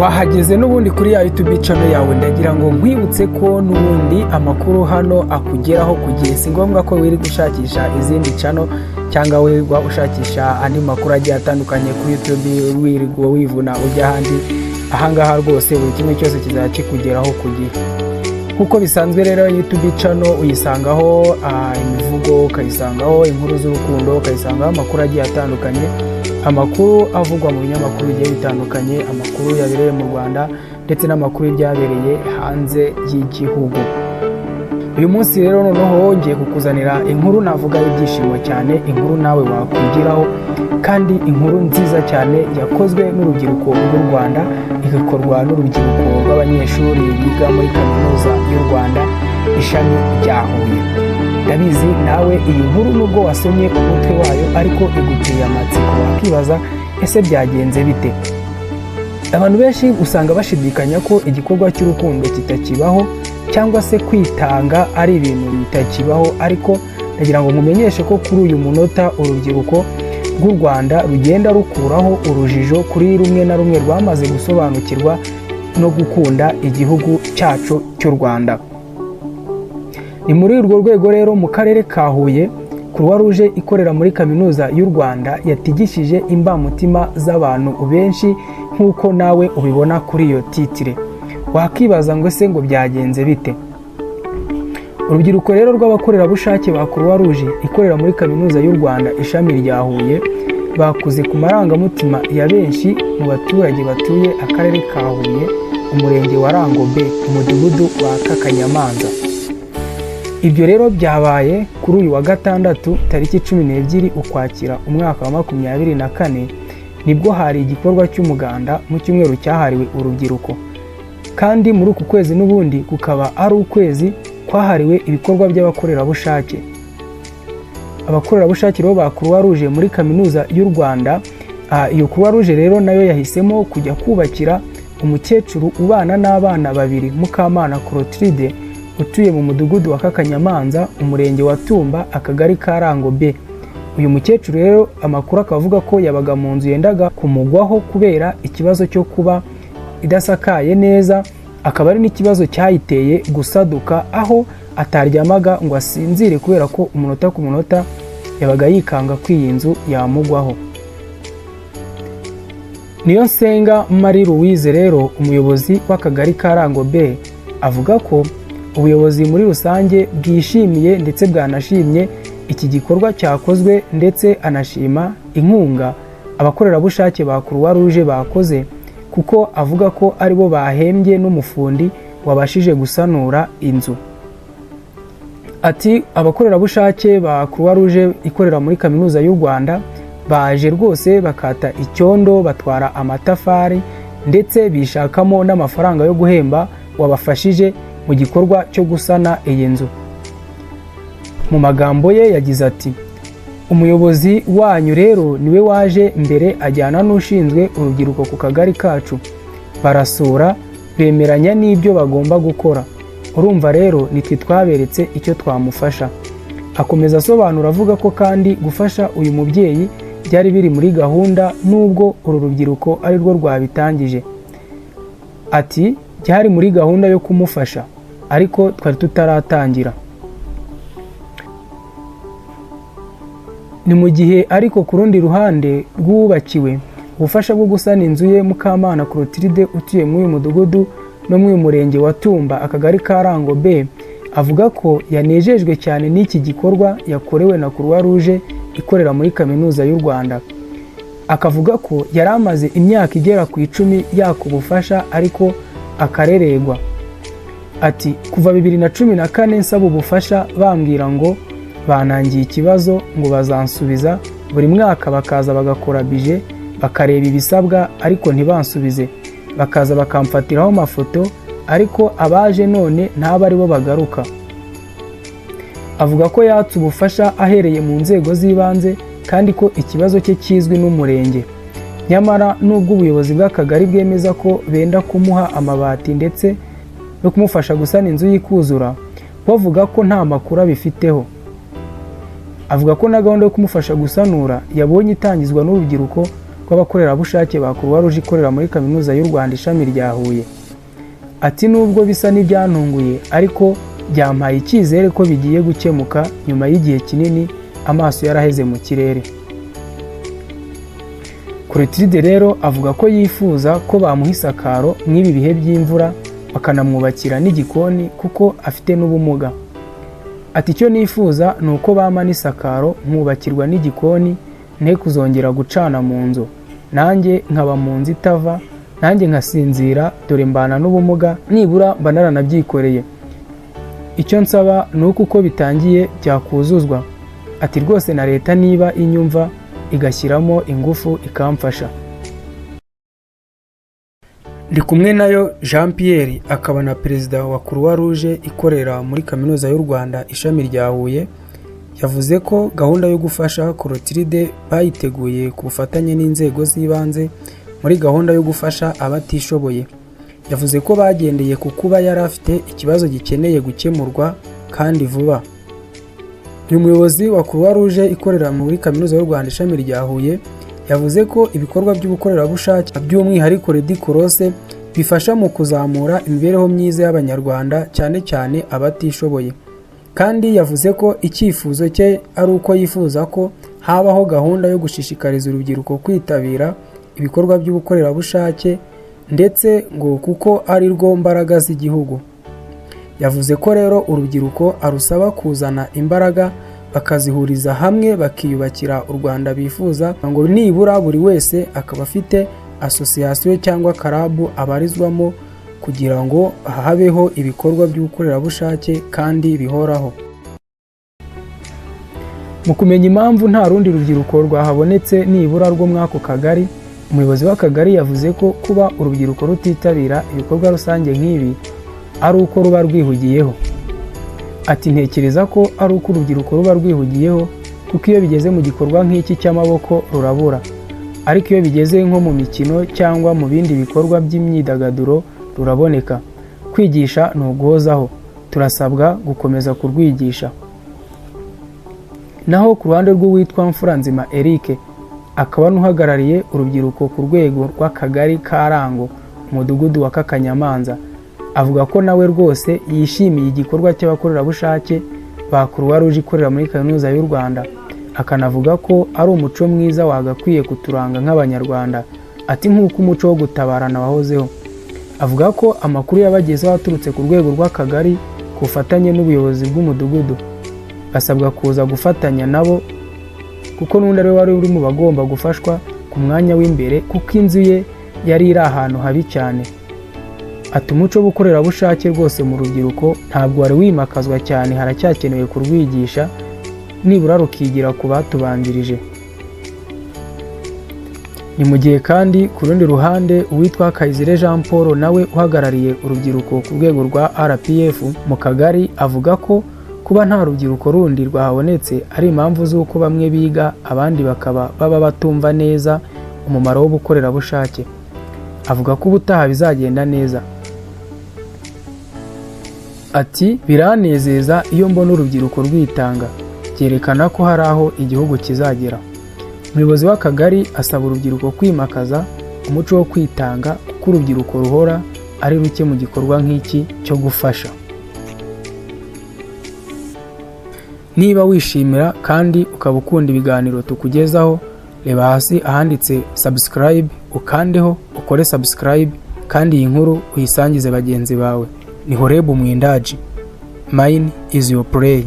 wahageze n'ubundi kuri ya YouTube channel yawe, ndagira ngo nkwibutse ko n'ubundi amakuru hano akugeraho ku gihe. Si ngombwa ko wiri gushakisha izindi channel cyangwa wirirwa ushakisha andi makuru agiye atandukanye kuri YouTube wirirwa wivuna ujya ahandi. Ahangaha rwose buri kimwe cyose kizakikugeraho ku gihe. Kuko bisanzwe rero YouTube channel uyisangaho imivugo, ukayisangaho inkuru z'urukundo, ukayisangaho amakuru agiye atandukanye, amakuru avugwa mu binyamakuru bigiye bitandukanye, amakuru yabereye mu Rwanda ndetse n'amakuru y'ibyabereye hanze y'igihugu. Uyu munsi rero noneho ngiye kukuzanira inkuru navuga ibyishimo cyane, inkuru nawe wakwigiraho, kandi inkuru nziza cyane yakozwe n'urubyiruko rw'u Rwanda, igakorwa n'urubyiruko rw'abanyeshuri biga muri Kaminuza y'u Rwanda ishami rya Huye. Ndabizi nawe iyi nkuru nubwo wasomye umutwe wayo ariko iguteye amatsiko, wakibaza ese byagenze bite. Abantu benshi usanga bashidikanya ko igikorwa cy'urukundo kitakibaho cyangwa se kwitanga ari ibintu bitakibaho, ariko ndagira ngo nkumenyeshe ko kuri uyu munota urubyiruko rw'u Rwanda rugenda rukuraho urujijo kuri rumwe na rumwe rwamaze gusobanukirwa no gukunda igihugu cyacu cy'u Rwanda. Ni muri urwo rwego rero mu karere ka Huye, Rouge ikorera muri Kaminuza y'u Rwanda yatigishije imbamutima z'abantu benshi nk'uko nawe ubibona kuri iyo titire. Wakibaza ngo se ngo byagenze bite? Urubyiruko rero rw'abakorerabushake ba Rouge ikorera muri Kaminuza y'u Rwanda ishami rya Huye bakuze ku marangamutima ya benshi mu baturage batuye akarere ka Huye, umurenge wa Rangobe, umudugudu wa Kakanyamanza. Ibyo rero byabaye kuri uyu wa gatandatu tariki 12 Ukwakira umwaka wa 2024, nibwo hari igikorwa cy'umuganda mu cyumweru cyahariwe urubyiruko. Kandi muri uku kwezi n'ubundi kukaba ari ukwezi kwahariwe ibikorwa by'abakorerabushake. Abakorerabushake rero ba Rouge muri Kaminuza y'u Rwanda, iyo Rouge rero nayo yahisemo kujya kubakira umukecuru ubana n'abana babiri, Mukamana Clotilde, utuye mu mudugudu wa Kakanyamanza, umurenge wa Tumba, akagari ka Rangobe. Uyu mukecuru rero amakuru akavuga ko yabaga mu nzu yendaga kumugwaho kubera ikibazo cyo kuba idasakaye neza, akaba ari n'ikibazo cyayiteye gusaduka, aho ataryamaga ngo asinzire kubera ko umunota ku munota yabaga yikanga ko iyi nzu yamugwaho. Niyo Nsenga Marie Louise rero umuyobozi w'akagari ka Rangobe avuga ko ubuyobozi muri rusange bwishimiye ndetse bwanashimye iki gikorwa cyakozwe, ndetse anashima inkunga abakorerabushake ba Rouge bakoze, kuko avuga ko aribo bahembye n'umufundi wabashije gusanura inzu. Ati abakorerabushake ba Rouge ikorera muri Kaminuza y'u Rwanda baje rwose bakata icyondo, batwara amatafari ndetse bishakamo n'amafaranga yo guhemba wabafashije mu gikorwa cyo gusana iyi nzu. Mu magambo ye yagize ati, umuyobozi wanyu rero niwe waje mbere ajyana n'ushinzwe urubyiruko ku kagari kacu, barasura bemeranya n'ibyo bagomba gukora. Urumva rero nitwe twaberetse icyo twamufasha. Akomeza asobanura avuga ko kandi gufasha uyu mubyeyi byari biri muri gahunda nubwo uru rubyiruko ari rwo rwabitangije. Ati byari muri gahunda yo kumufasha ariko twari tutaratangira. Ni mu gihe ariko ku rundi ruhande rwubakiwe ubufasha bwo gusana inzu ye Mukamana Clotilde utuye muri uyu mudugudu no muri murenge wa Tumba, akagari ka Rangobe, avuga ko yanejejwe cyane n'iki gikorwa yakorewe na Rouge ikorera muri Kaminuza y'u Rwanda. Akavuga ko yari amaze imyaka igera ku 10 yakubufasha ariko akareregwa. Ati kuva 2014 nsaba ubufasha bambwira ngo banangiye ikibazo ngo bazansubiza, buri mwaka bakaza bagakora bije bakareba ibisabwa ariko ntibansubize, bakaza bakamfatiraho amafoto ariko abaje none ntaba ari bo bagaruka. Avuga ko yatse ubufasha ahereye mu nzego z'ibanze kandi ko ikibazo cye kizwi n'umurenge. Nyamara nubwo ubuyobozi bw'akagari bwemeza ko benda kumuha amabati ndetse no kumufasha gusana inzu y'ikuzura, bavuga ko nta makuru abifiteho. Avuga ko na gahunda yo kumufasha gusanura yabonye itangizwa n'urubyiruko rw'abakorerabushake ba Croix Rouge ikorera muri Kaminuza y'u Rwanda ishami rya Huye. Ati nubwo bisa n'ibyantunguye ariko byampaye icyizere ko bigiye gukemuka nyuma y'igihe kinini amaso yaraheze mu kirere. Clotilde rero avuga ko yifuza ko bamuha isakaro nk'ibi bihe by'imvura bakanamwubakira n'igikoni kuko afite n'ubumuga. Ati icyo nifuza ni uko bampa n'isakaro nkubakirwa n'igikoni nte kuzongera gucana mu nzu, nanjye nkaba mu nzu itava, nanjye nkasinzira dore mbana n'ubumuga nibura mba naranabyikoreye. Icyo nsaba ni uko bitangiye byakuzuzwa. Ati rwose na leta niba inyumva igashyiramo ingufu ikamfasha. Ndi kumwe nayo Jean Pierre akaba na perezida wa Croix Rouge ikorera muri Kaminuza y'u Rwanda ishami rya Huye, yavuze ko gahunda yo gufasha Clotilde bayiteguye ku bufatanye n'inzego z'ibanze muri gahunda yo gufasha abatishoboye. Yavuze ko bagendeye ku kuba yari afite ikibazo gikeneye gukemurwa kandi vuba. Uyu muyobozi wa Croix Rouge ikorera muri Kaminuza y'u Rwanda ishami rya Huye yavuze ko ibikorwa by'ubukorerabushake by'umwihariko Red Cross bifasha mu kuzamura imibereho myiza y'Abanyarwanda cyane cyane abatishoboye. Kandi yavuze ko icyifuzo cye ari uko yifuza ko habaho gahunda yo gushishikariza urubyiruko kwitabira ibikorwa by'ubukorerabushake ndetse ngo kuko ari rwo mbaraga z'igihugu. Yavuze ko rero urubyiruko arusaba kuzana imbaraga bakazihuriza hamwe bakiyubakira u Rwanda bifuza, ngo nibura buri wese akaba afite asosiyasiyo cyangwa karabu abarizwamo kugira ngo habeho ibikorwa by'ubukorerabushake kandi bihoraho. Mu kumenya impamvu nta rundi rubyiruko rwahabonetse nibura rwo mwako kagari, umuyobozi w'akagari yavuze ko kuba urubyiruko rutitabira ibikorwa rusange nk'ibi ari uko ruba rwihugiyeho. Ati ntekereza ko ari uko urubyiruko ruba rwihugiyeho kuko iyo bigeze mu gikorwa nk'iki cy'amaboko rurabura, ariko iyo bigeze nko mu mikino cyangwa mu bindi bikorwa by'imyidagaduro ruraboneka. Kwigisha ni uguhozaho, turasabwa gukomeza kurwigisha. Naho ku ruhande rw'uwitwa Mfuranzima Eric akaba n'uhagarariye urubyiruko ku rwego rw'akagari ka Rango umudugudu wa Kakanyamanza, avuga ko nawe rwose yishimiye igikorwa cy'abakorerabushake ba Croix Rouge ikorera muri Kaminuza y'u Rwanda, akanavuga ko ari umuco mwiza wagakwiye kuturanga nk'Abanyarwanda. Ati nk'uko umuco wo gutabarana wahozeho. Avuga ko amakuru yabagezeho aturutse ku rwego rw'akagari ku bufatanye n'ubuyobozi bw'umudugudu, basabwa kuza gufatanya nabo kuko n'undi ari we wari uri mu bagomba gufashwa ku mwanya w'imbere kuko inzu ye yari iri ahantu habi cyane. Ati umuco w'ubukorerabushake rwose mu rubyiruko ntabwo wari wimakazwa cyane, haracyakenewe kurwigisha nibura rukigira ku batubanjirije. Ni mu gihe kandi ku rundi ruhande uwitwa Kayizire Jean Paul nawe uhagarariye urubyiruko ku rwego rwa RPF mu kagari avuga ko kuba nta rubyiruko rundi rwahabonetse ari impamvu z'uko bamwe biga abandi bakaba baba batumva neza umumaro w'ubukorerabushake. Avuga ko ubutaha bizagenda neza. Ati biranezeza iyo mbona urubyiruko rwitanga, byerekana ko hari aho igihugu kizagera. Umuyobozi w'akagari asaba urubyiruko kwimakaza umuco wo kwitanga kuko urubyiruko ruhora ari ruke mu gikorwa nk'iki cyo gufasha. Niba wishimira kandi ukaba ukunda ibiganiro tukugezaho, reba hasi ahanditse subscribe ukandeho ukore subscribe kandi iyi nkuru uyisangize bagenzi bawe. Ni Horebu Mwindaji. Mine is your play.